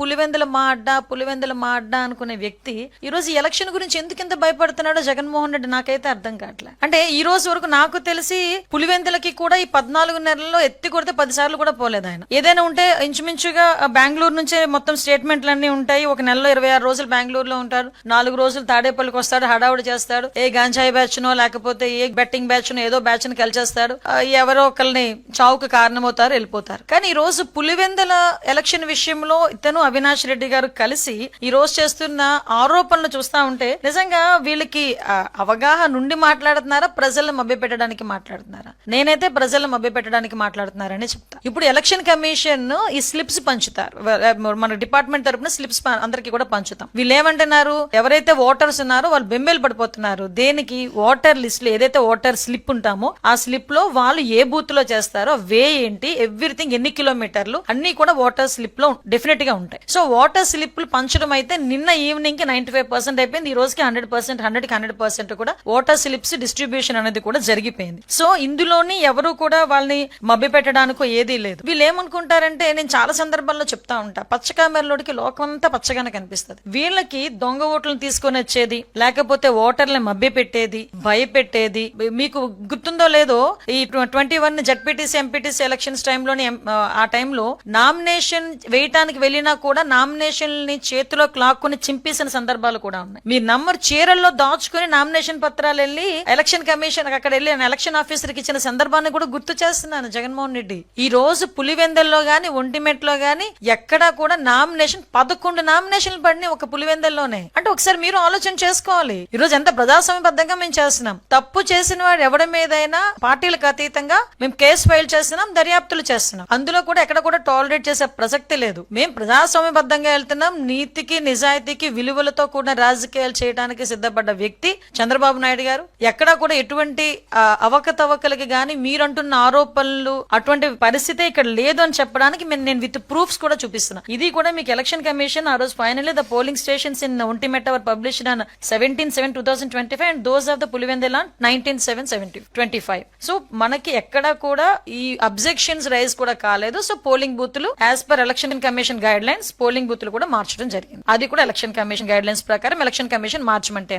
పులివెందుల మా అడ్డ అనుకునే వ్యక్తి ఈ రోజు ఎలక్షన్ గురించి ఎందుకు ఇంత భయపడుతున్నాడో జగన్మోహన్ రెడ్డి నాకైతే అర్థం కావట్లేదు. అంటే ఈ రోజు వరకు నాకు తెలిసి పులివెందులకి కూడా ఈ 14 నెలల్లో ఎత్తి కొడితే 10 సార్లు కూడా పోలేదు ఆయన. ఏదైనా ఉంటే ఇంచుమించుగా బెంగళూరు నుంచే మొత్తం స్టేట్మెంట్లన్నీ ఉంటాయి. ఒక నెలలో 26 రోజులు బెంగళూరులో ఉంటారు, 4 రోజులు తాడేపల్లికి వస్తాడు, హడావుడి చేస్తాడు. ఏ గాంజాయి బ్యాచ్ నో లేకపోతే ఏ బెట్టింగ్ బ్యాచ్ నో ఏదో బ్యాచ్ ని కలిచేస్తాడు, ఎవరో ఒకరిని చావుకు కారణమవుతారు, వెళ్ళిపోతారు. కానీ ఈ రోజు పులివెందుల ఎలక్షన్ విషయంలో ఇతను అవినాష్ రెడ్డి గారు కలిసి ఈ రోజు చేస్తున్న ఆరోపణలు చూస్తా ఉంటే నిజంగా వీళ్ళకి అవగాహన నుండి మాట్లాడుతున్నారా, ప్రజలను మభ్యపెట్టడానికి మాట్లాడుతున్నారా? నేనైతే ప్రజలను మభ్యపెట్టడానికి మాట్లాడుతున్నారని చెప్తా. ఇప్పుడు ఎలక్షన్ కమిషన్ ఈ స్లిప్స్ పంచుతారు, మన డిపార్ట్మెంట్ తరపున స్లిప్స్ అందరికి కూడా పంచుతాం. వీళ్ళు ఏమంటున్నారు, ఎవరైతే ఓటర్స్ ఉన్నారో వాళ్ళు బెంబేలు పడిపోతున్నారు. దేనికి? ఓటర్ లిస్ట్ లో ఏదైతే ఓటర్ స్లిప్ ఉంటామో ఆ స్లిప్ లో వాళ్ళు ఏ బూత్ లో చేస్తారో, వే ఏంటి, ఎవ్రీథింగ్, ఎన్ని కిలోమీటర్లు అన్ని కూడా ఓటర్ స్లిప్ లో డెఫినెట్ గా ఉంటాయి. సో ఓటర్ స్లిప్లు పంచడం అయితే నిన్న ఈవినింగ్ కి 95% అయిపోయింది. ఈ రోజుకి 100%, 100% కూడా ఓటర్ స్లిప్స్ డిస్ట్రిబ్యూషన్ అనేది కూడా జరిగిపోయింది. సో ఇందులోని ఎవరు కూడా వాళ్ళని మభ్య పెట్టడానికో ఏదీ లేదు. వీళ్ళు ఏమనుకుంటారంటే, నేను చాలా సందర్భాల్లో చెప్తా ఉంటా, పచ్చకామెరలోడికి లోకమంతా పచ్చగానే కనిపిస్తుంది. వీళ్ళకి దొంగ ఓట్లను తీసుకొని వచ్చేది, లేకపోతే ఓటర్లను మభ్య పెట్టేది, భయపెట్టేది. మీకు గుర్తుందో లేదో, ఈ 21 జడ్పీటీసీ ఎంపీటీసీ ఎలక్షన్స్ టైంలోని ఆ టైంలో నామినేషన్ వేయటానికి వెళ్ళినా కూడా నామినేషన్ ని చేతిలో క్లాక్కుని చింపేసిన సందర్భాలు కూడా ఉన్నాయి. మీరు నంబర్ చీరల్లో దాచుకుని నామినేషన్ పత్రాలు వెళ్ళి ఎలక్షన్ కమిషన్ అక్కడ వెళ్ళి ఎలక్షన్ ఆఫీసర్ కి ఇచ్చిన సందర్భాన్ని కూడా గుర్తు చేస్తున్నాను జగన్మోహన్ రెడ్డి. ఈ రోజు పులివెందుల్లో గాని ఒంటిమెట్లో గాని ఎక్కడా కూడా నామినేషన్ 11 నామినేషన్లు పడినాయి ఒక పులివెందుల్లోనే. అంటే ఒకసారి మీరు ఆలోచన చేసుకోవాలి. ఈ రోజు ఎంత ప్రజాస్వామ్యబద్ధంగా మేము చేస్తున్నాం. తప్పు చేసిన వాడు ఎవరి మీదైనా పార్టీలకు అతీతంగా మేము కేసు ఫైల్ చేస్తున్నాం, దర్యాప్తులు చేస్తున్నాం. అందులో కూడా ఎక్కడ కూడా టాలరేట్ చేసే ప్రసక్తి లేదు. మేము ప్రజాస్వామ్యబద్ధంగా వెళ్తున్నాం. నీతికి నిజాయితీకి విలువలతో కూడిన రాజకీయాలు చేయడానికి సిద్ధపడ్డ వ్యక్తి చంద్రబాబు నాయుడు గారు. ఎక్కడా కూడా ఎటువంటి అవకతవకలకి గాని మీరంటున్న ఆరోపణలు అటువంటి పరిస్థితి ఇక్కడ లేదు అని చెప్పడానికి నేను విత్ ప్రూఫ్స్ కూడా చూపిస్తున్నా. ఇది కూడా మీకు ఎలక్షన్ కమిషన్ ఆ రోజు finally the polling stations in Ontimitta were published on 17/7/2025 and those of the Pulivendula 19/7/25. So మనకి ఎక్కడా కూడా ఈ అబ్జెక్షన్స్ రైజ్ కూడా కాలేదు. సో పోలింగ్ బూతులు as per election commission guidelines polling బూతులు కూడా మార్చడం జరిగింది. అది కూడా ఎలక్షన్ కమిషన్ గైడ్ లైన్స్ ప్రకారం ఎలక్షన్ కమిషన్ మార్చమంటే